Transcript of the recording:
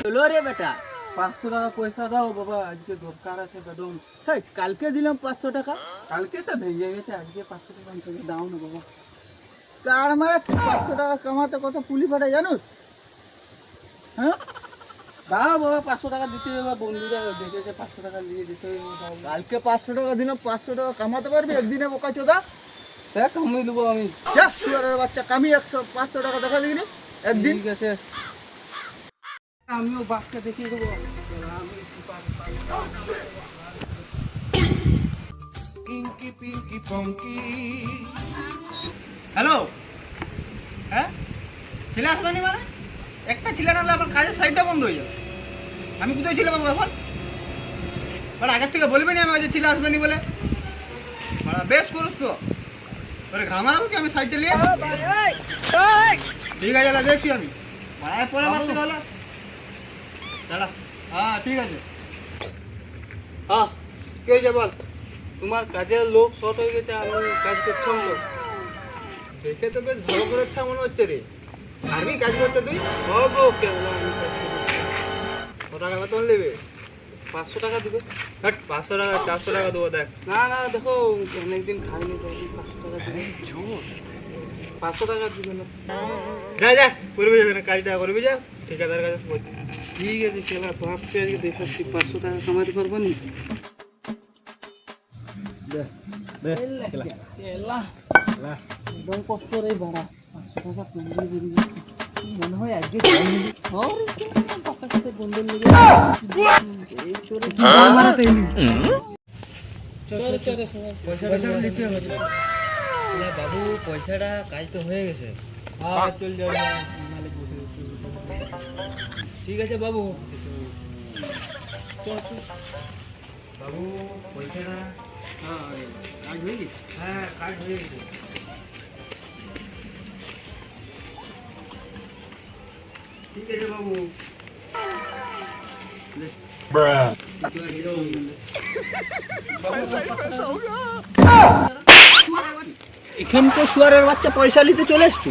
চলো রে বেটা 500 টাকা পয়সা দাও বাবা, আজকে দরকার আছে বেদম। কালকে দিলাম 500 টাকা, কালকে তো ভেঙে গেছে, আজকে 500 টাকা থেকে দাও না বাবা। কার মারা 500 টাকা কামাতে কত পুলি ফাটে জানো? হ্যাঁ দাও বাবা, 500 টাকা দিতে হবে, বন্ধুরা দেখেছে 500 টাকা দিয়ে দিতে হবে। কালকে 500 টাকা দিলাম, 500 টাকা কামাতে পারবি একদিনে বোকা চোদা? দেখ কামিয়ে দেবো আমি, বাচ্চা কামি 500 টাকা দেখা দিবি একদিন। ঠিক আছে, আমিও বাচ্চা দেখিয়ে দেবো। হ্যালো, হ্যাঁ ছেলে আসবেনি মানে? একটা ছেলে না হলে আমার কাজের সাইডটা বন্ধ হয়ে যাবে। আমি কোথায় ছিলাম বাবু এখন? আগের থেকে বলবি না আমি ছেলে আসবেনি বলে? বেশ করুস তো, ঘামালাম কি আমি সাইডটা নিয়ে? ঠিক আছে দেখছি আমি পরে মারতে হলো দাঁড়া। হ্যাঁ ঠিক আছে। হ্যাঁ কে হয়েছে বল? তোমার কাজের লোক শর্ট হয়ে গেছে, আমি কাজ করছিলাম তো, দেখে তো বেশ ভালো করে ইচ্ছা মনে হচ্ছে রে। আর্মি কাজ করতে তুই? ওকে, কত টাকা বেতন নেবে? 500 টাকা দিবে। 500 টাকা 400 টাকা দেবো। দেখ না না দেখো অনেকদিন খাইনি, 500 টাকা দিবে। 500 টাকা দিবে না? যা যা করবি, যাবে না কাজটা করবি, যা ঠিকাদার কাছে। ঠিক আছে খেলা ভাবছি, আজকে দেখাচ্ছি 500 টাকা কামাতে পারবো নি। একদম কষ্ট রে বাড়া, 500 টাকা পেন্ডিং বেরিয়ে যাচ্ছে। মনে হয় আজকে পাকার সাথে বন্ধন লেগে বাবু পয়সাটা কাজ তো হয়ে গেছে। চল যাও, মালিক বসে। ঠিক আছে বাবু, বাবু পয়সাটা কাজ হয়ে গেছে। হ্যাঁ কাজ হয়ে গেছে। ঠিক আছে বাবু। এখানকার শুয়ারের বাচ্চা পয়সা নিতে চলে এসছো?